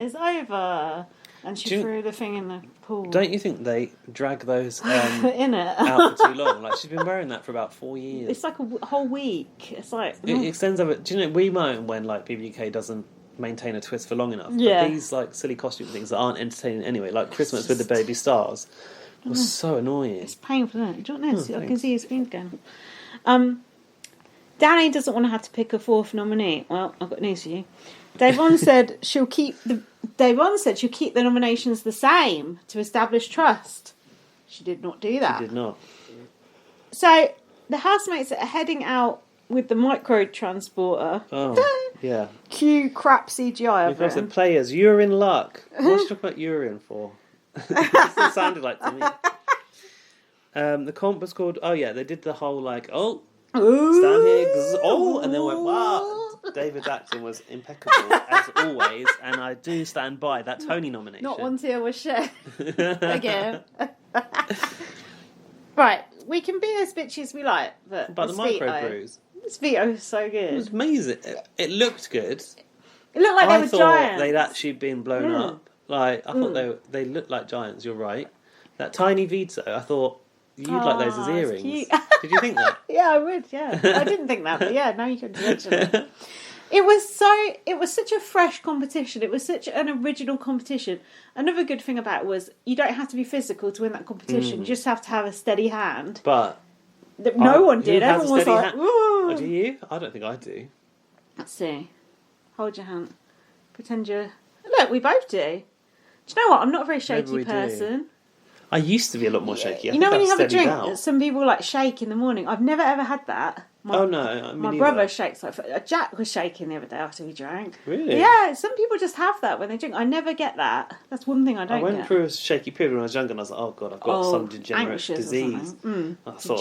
It's over. And she threw the thing in the pool. Don't you think they drag those in it out for too long? Like, she's been wearing that for about 4 years. It's like a whole week. It's like... It extends over... Do you know, we moan when, like, BB22 doesn't maintain a twist for long enough. Yeah. But these, like, silly costume things that aren't entertaining anyway, like Christmas with the baby stars, was so annoying. It's painful, isn't it? Do you want this? I can see your screen again. Danny doesn't want to have to pick a fourth nominee. Well, I've got news for you. Davon said she'll keep the nominations the same to establish trust. She did not do that. She did not. So the housemates are heading out with the micro transporter. Oh, yeah. Cue crap CGI. Because the players, you're in luck. What's you talking about urine for? That's what it sounded like to me. The comp was called. Oh yeah, they did the whole like stand here, and then went wow. David's acting was impeccable as always, and I do stand by that Tony nomination. Not one tear was shed again. Right, we can be as bitchy as we like, but the microbrews. This veto is so good. It was amazing. It looked good. It looked like they were giants. They'd actually been blown up. Like I thought they looked like giants. You're right. That tiny veto, I thought. You'd like those as earrings. Did you think that? Yeah, I would, yeah. I didn't think that, but yeah, now you can mention it. It was such a fresh competition. It was such an original competition. Another good thing about it was you don't have to be physical to win that competition. You just have to have a steady hand. But no one did. Everyone was like, oh, do you? I don't think I do. Let's see. Hold your hand. Pretend you're... Look, we both do. Do you know what? I'm not a very shaky person. I used to be a lot more shaky. You know when you have a drink, some people like shake in the morning. I've never ever had that. My brother shakes like Jack was shaking the other day after he drank. Really? Yeah, some people just have that when they drink. I never get that. That's one thing I don't get. I went through a shaky period when I was younger, and I was like, "Oh God, I've got some degenerate disease." I thought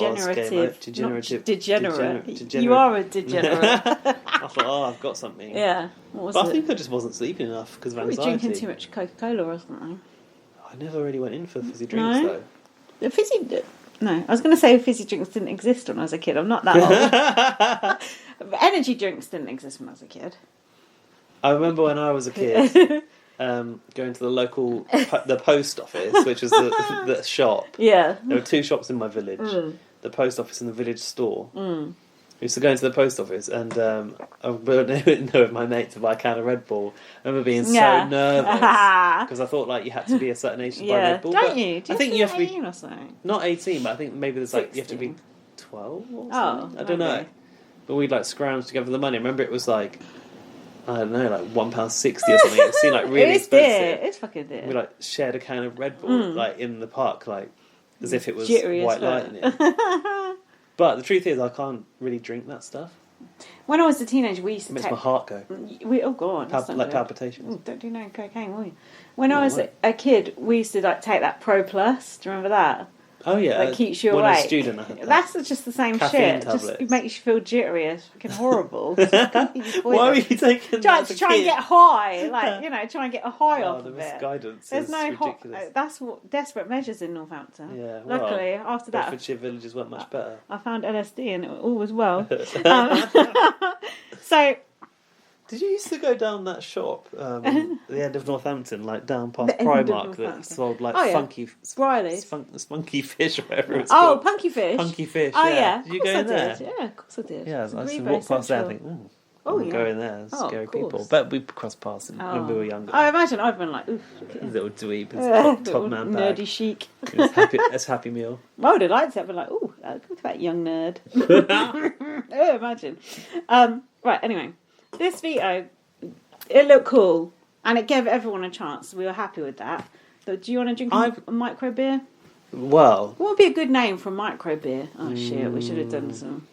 degenerate. You are a degenerate. I thought, "Oh, I've got something." Yeah. But I think I just wasn't sleeping enough because of anxiety. Probably drinking too much Coca-Cola or something. I never really went in for fizzy drinks though. No, I was going to say fizzy drinks didn't exist when I was a kid. I'm not that old. Energy drinks didn't exist when I was a kid. I remember when I was a kid going to the local the post office, which was the shop. Yeah. There were 2 shops in my village. The post office and the village store. I used to go into the post office and I went with my mate to buy a can of Red Bull. I remember being so nervous because I thought like you had to be a certain age to buy Red Bull. Don't you? I think you have to be 18 or something. Not 18, but I think maybe there's like 16. you have to be 12 or something. Oh, I don't know. But we'd like scrounge together the money. I remember it was like I don't know, like £1.60 or something. It seemed like really expensive. It's fucking dear. We like shared a can of Red Bull like in the park, like as if it was Jittery white lightning. But the truth is, I can't really drink that stuff. When I was a teenager, we used to It makes my heart go. Oh god, like palpitations. Ooh, don't do no cocaine, will you? When I was a kid, we used to like take that Pro Plus. Do you remember that? Oh yeah, that keeps you when awake. I was a student, I had that. That's just the same Caffeine shit. tablets. Just makes you feel jittery. It's fucking horrible. Why were you taking that? To try and get high, like try and get a high off the of it. misguidance. There's is no ridiculous. That's what desperate measures in Northampton. Yeah. Luckily, after that, Bedfordshire villages weren't much better. I found LSD and all was well. So. Did you used to go down that shop at the end of Northampton, like down past Primark that sold like funky spunky fish or whatever it's called? Oh, punky fish. Punky fish. Oh yeah. Did you go in there? Yeah, of course I did. Yeah, I used to walk past there and think, go in there, scary people. But we crossed paths when we were younger. I imagine I've been like, oof. Little dweeb, top man bag. Nerdy chic. It's happy meal. I would have liked it. I'd been like, ooh, look at that young nerd. Oh, imagine. Right, anyway. This veto, it looked cool, and it gave everyone a chance. We were happy with that. So, do you want to drink a micro beer? Well, what would be a good name for a micro beer? Oh shit, we should have done some.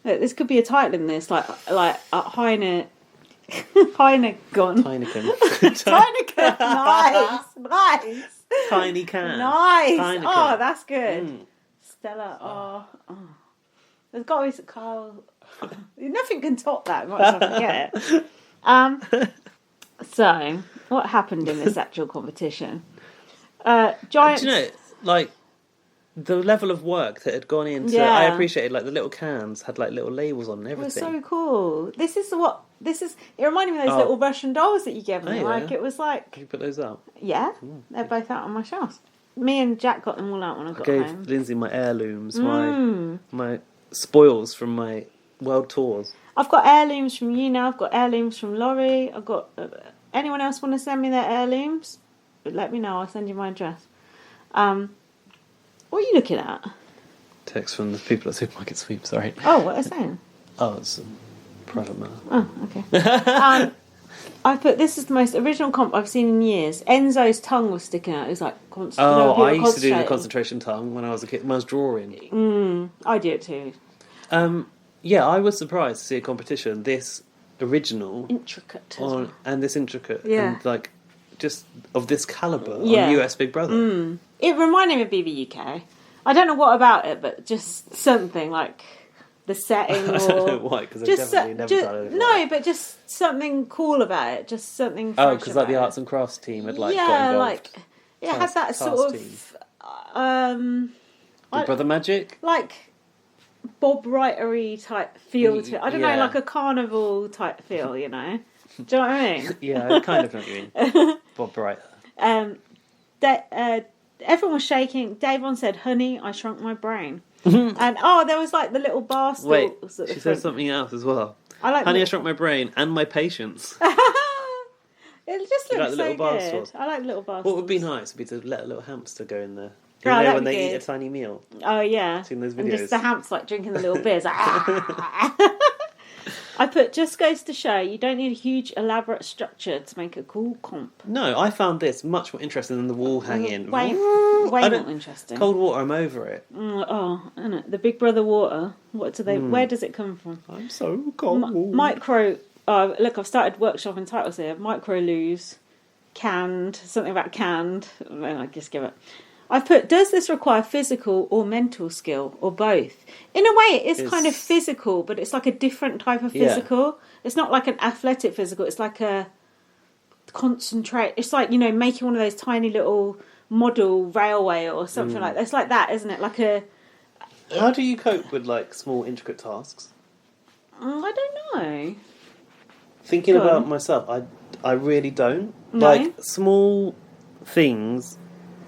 Look, this could be a title in this, like Heineken. Heineken. Nice. Tiny can. Nice. Heineken. Oh, that's good. Stella. Oh. There's got to be some Carl. Nothing can top that. Might as well forget it. So, what happened in this actual competition? Giants. Do you know, like the level of work that had gone into. Yeah. I appreciated like the little cans had like little labels on and It was everything. so cool. It reminded me of those Oh. little Russian dolls that you gave me. Oh, yeah. Like, it was like, Can you put those up? yeah, they're both out on my shelf. Me and Jack got them all out when I I got gave home. Lindsay my heirlooms, my spoils from my world tours. I've got heirlooms from you now. I've got heirlooms from Laurie. I've got... anyone else want to send me their heirlooms? Let me know. I'll send you my address. What are you looking at? Text from the people at Supermarket Sweep, sorry. Oh, what are they saying? Oh, it's a private matter. Oh, okay. I put, this is the most original comp I've seen in years. Enzo's tongue was sticking out. It was like... I used to do the concentration tongue when I was a kid. When I was drawing. I do it too. Yeah, I was surprised to see a competition this original... Intricate. And this intricate. Yeah. And like, just of this calibre on Yeah. US Big Brother. It reminded me of BB UK. I don't know what about it, but just something like the setting or... I don't know why, because I've definitely never done it. No, but just something cool about it. Just something fresh. Oh, because like the about arts and crafts team had like yeah, got involved. like it had that sort of Big Brother magic? like Bob Writery type feel to it. I don't know, Yeah. like a carnival type feel, you know? Do you know what I mean? Yeah, I kind of know what you mean. Bob Bright. Everyone was shaking. Davon said, "Honey, I shrunk my brain." And there was like the little bar stools. Wait, at the she front. said something else as well. I like Honey, I shrunk my brain and my patience. It just You looks like the so little bar good. stools? I like little bar What would be stools. nice would be to let a little hamster go in there. Oh, You know that'd when be they eat good. a tiny meal? Oh yeah, Seen those and videos? just the hamster like drinking the little beers. Like, I put, just goes to show you don't need a huge elaborate structure to make a cool comp. No, I found this much more interesting than the wall hanging. Way I more don't- interesting. Cold water, I'm over it. Isn't it? The Big Brother water. What do they? Where does it come from? I'm so cold. Micro. Oh, look, I've started workshopping titles here. Micro lose, canned, something about canned. I just give it. I've put, does this require physical or mental skill or both? In a way, it is kind of physical, but it's like a different type of physical. It's not like an athletic physical. It's like a concentrate. It's like, making one of those tiny little model railway or something like that. It's like that, isn't it? Like a... How do you cope with like small intricate tasks? I don't know. Thinking Go about on. myself, I really don't. No? Like small things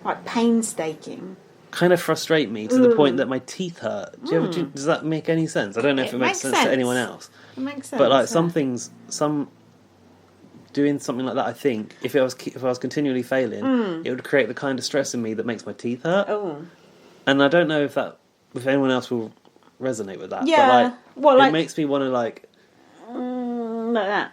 Like painstaking. kind of frustrate me to the point that my teeth hurt. Does that make any sense? I don't know if it makes sense to anyone else. It makes sense. But like yeah. some things, doing something like that, I think if I was continually failing, it would create the kind of stress in me that makes my teeth hurt. Oh. And I don't know if anyone else will resonate with that. Yeah. But it makes me want to like that.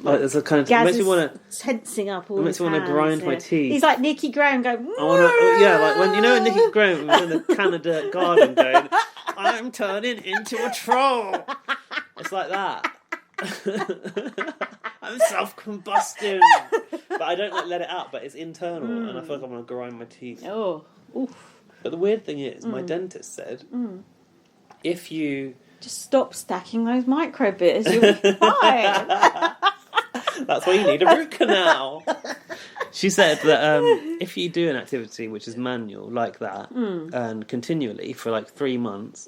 there's a kind of Gaz it makes me is want to. tensing up all It makes his me want to grind hands, my yeah. teeth. He's like Nicky Graham going... I want to, like when Nicky Graham was in the Canada garden going, "I'm turning into a troll." It's like that. I'm self-combusting, but I don't let it out. But it's internal, and I feel like I'm gonna grind my teeth. Oh, oof. But the weird thing is, my dentist said, if you... Just stop stacking those microbeers, you'll be fine. That's why you need a root canal. She said that if you do an activity which is manual like that and continually for like 3 months,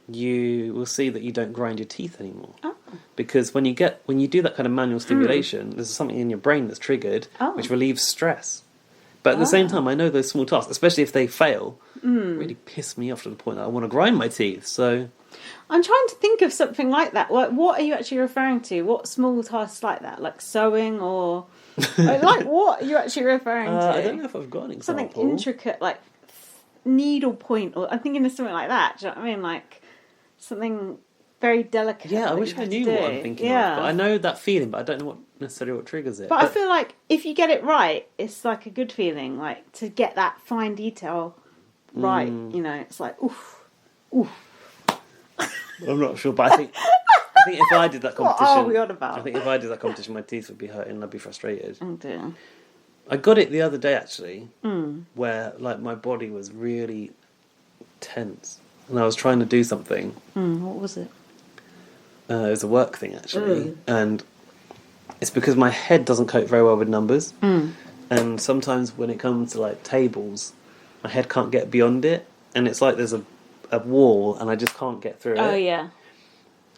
you will see that you don't grind your teeth anymore. Oh. Because when you do that kind of manual stimulation, there's something in your brain that's triggered which relieves stress. But at the same time, I know those small tasks, especially if they fail, really piss me off to the point that I want to grind my teeth. So I'm trying to think of something like that. Like, what are you actually referring to? What small tasks like that? Like sewing or... like, what are you actually referring to? I don't know if I've got an example. Something intricate, like needle point, or I'm thinking of something like that. Do you know what I mean? Like something very delicate. Yeah, I that wish you I have to knew what I'm do. thinking yeah. of. But I know that feeling, but I don't know necessarily what triggers it. But I feel like if you get it right, it's like a good feeling. Like to get that fine detail right, it's like oof, oof. I'm not sure, but I think if I did that competition, What are we on about? I think if I did that competition, my teeth would be hurting and I'd be frustrated. Oh dear. I got it the other day actually, where like my body was really tense and I was trying to do something. What was it? It was a work thing actually, and it's because my head doesn't cope very well with numbers, and sometimes when it comes to like tables, my head can't get beyond it. and it's like there's a wall, and I just can't get through it. Oh, yeah.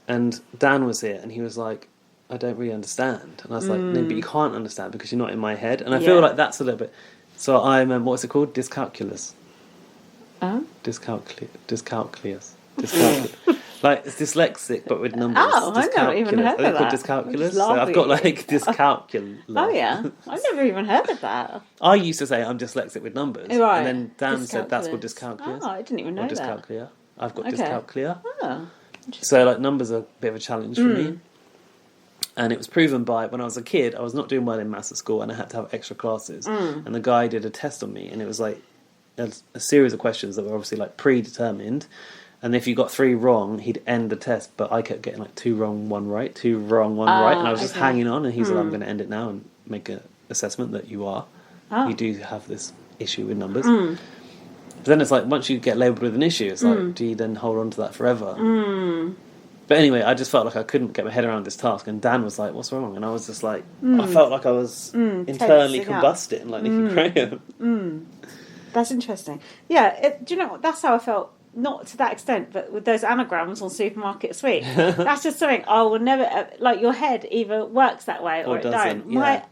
And Dan was here, and he was like, I don't really understand. And I was like, no, but you can't understand because you're not in my head. And I feel like that's a little bit... So I'm, what's it called? Dyscalculus. Oh? Dyscalculus. Like, it's dyslexic, but with numbers. Oh, I've never even heard of that. Called dyscalculus. So I've got, like, dyscalculus. Oh, yeah. I've never even heard of that. I used to say I'm dyslexic with numbers. Right. And then Dan said that's called dyscalculus. Oh, I didn't even know that. Dyscalculia. I've got dyscalculia. Oh. So, like, numbers are a bit of a challenge for me. And it was proven by, when I was a kid, I was not doing well in maths at school, and I had to have extra classes. And the guy did a test on me, and it was like a series of questions that were obviously like predetermined. And if you got 3 wrong, he'd end the test. But I kept getting like 2 wrong, 1 right, 2 wrong, 1 right, and I was just hanging on. And he's like, "I'm going to end it now and make an assessment that you are. You do have this issue with numbers." But then it's like, once you get labelled with an issue, it's like, do you then hold on to that forever? But anyway, I just felt like I couldn't get my head around this task. And Dan was like, what's wrong? And I was just like, I felt like I was internally combusting, like Nicky Graham. That's interesting. Yeah, do you know what? That's how I felt. Not to that extent, but with those anagrams on Supermarket Sweep. That's just something I will never... like, your head either works that way or it don't. Yeah.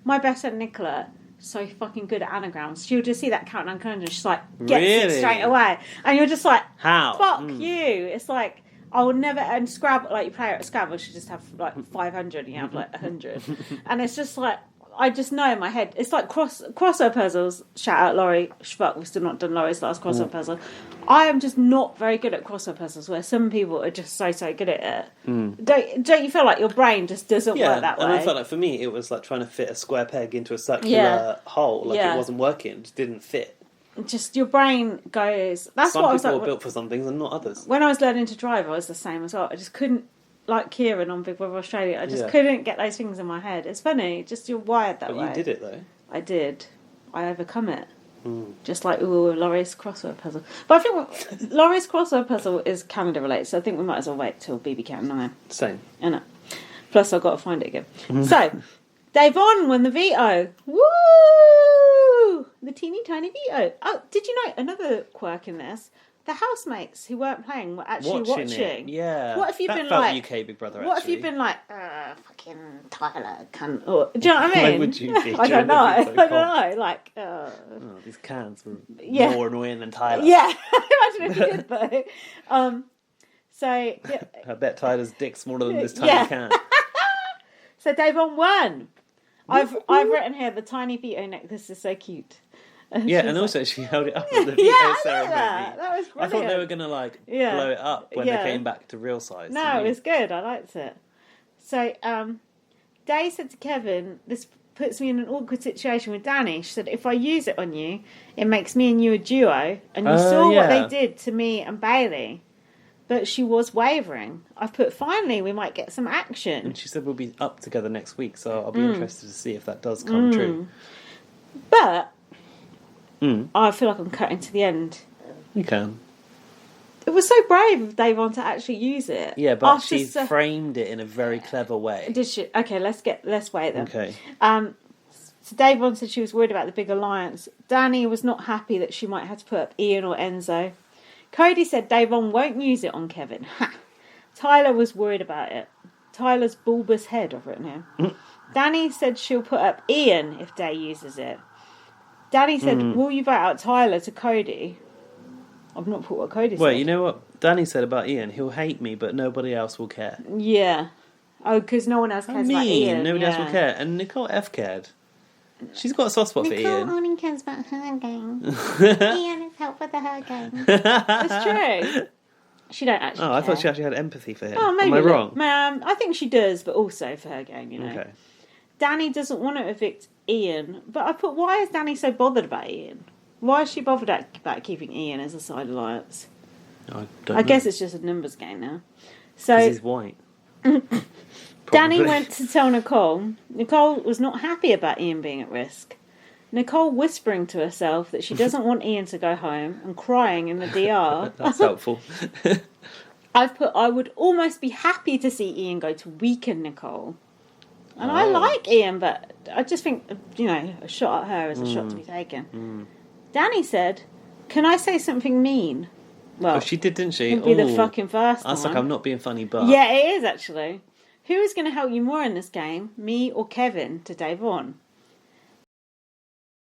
My best friend Nicola... so fucking good at anagrams. She'll just see that countdown and she's like, gets it straight away. And you're just like, how? Fuck you. It's like, I would never, and Scrabble, like you play at Scrabble, you just have like 500 and you have like 100. And it's just like, I just know in my head, it's like crossword puzzles. Shout out Laurie Schbuck, we've still not done Laurie's last crossword puzzle. I am just not very good at crossword puzzles, where some people are just so good at it. Don't you feel like your brain just doesn't work that way? And I felt like for me it was like trying to fit a square peg into a circular hole. Like it wasn't working, it just didn't fit. Just your brain goes... That's some what I was people like... are built for some things and not others. When I was learning to drive, I was the same as well. I just couldn't... Like Kieran on Big Brother Australia, I just couldn't get those things in my head. It's funny, just you're wired that way. But you did it though. I did. I overcome it. Just like Laurie's crossword puzzle. But I think Laurie's crossword puzzle is Canada related, so I think we might as well wait till BB Count 9. Same. Innit? Plus I've got to find it again. So, Davon won the veto. Woo! The teeny tiny veto. Oh, did you know another quirk in this? The housemates who weren't playing were actually watching. Yeah. What if you've been felt like UK Big Brother? What if you've been like, fucking Tyler can? Or, do you know what I mean? Why would you be? I don't know. I don't know. Like, oh, these cans were Yeah. more annoying than Tyler. yeah. Imagine if you did though. So yeah. I bet Tyler's dick's smaller than this tiny can. So Davon won. I've written here the tiny veto neck. This is so cute. Yeah, and also she held it up at the veto ceremony. That was brilliant. I thought they were going to blow it up when they came back to real size. No, it was good. I liked it. So, Day said to Kevin, this puts me in an awkward situation with Danny. She said, if I use it on you, it makes me and you a duo. And you saw what they did to me and Bailey. But she was wavering. I've put, finally, we might get some action. And she said we'll be up together next week, so I'll be interested to see if that does come true. But... I feel like I'm cutting to the end. You can. It was so brave of Davon to actually use it. Yeah, but she framed it in a very clever way. Did she? Okay, let's wait then. Okay. So Davon said she was worried about the big alliance. Danny was not happy that she might have to put up Ian or Enzo. Cody said Davon won't use it on Kevin. Ha! Tyler was worried about it. Tyler's bulbous head, I've written here. Danny said she'll put up Ian if Day uses it. Danny said, will you vote out Tyler to Cody? I've not put what Cody said. Wait, you know what Danny said about Ian? He'll hate me, but nobody else will care. Yeah. Oh, because no one else cares about Ian. Nobody else will care. And Nicole F cared. She's got a soft spot for Ian. Nicole only cares about her game. Ian is help with the her game. It's true. She don't actually care. I thought she actually had empathy for him. Oh, maybe. Am I wrong? I think she does, but also for her game, you know. Okay. Danny doesn't want to evict Ian, but I put, why is Danny so bothered about Ian? Why is she bothered about keeping Ian as a side alliance? I guess it's just a numbers game now. So he's white. Danny went to tell Nicole. Nicole was not happy about Ian being at risk. Nicole whispering to herself that she doesn't want Ian to go home and crying in the DR. That's helpful. I've put, I would almost be happy to see Ian go to weaken Nicole. And I like Ian, but I just think, a shot at her is a shot to be taken. Danny said, Can I say something mean? Well, Oh, she did, didn't she? it'd be the Ooh. fucking first I was one. like, I'm not being funny, but... Yeah, it is actually. Who is going to help you more in this game, me or Kevin? To Dave on.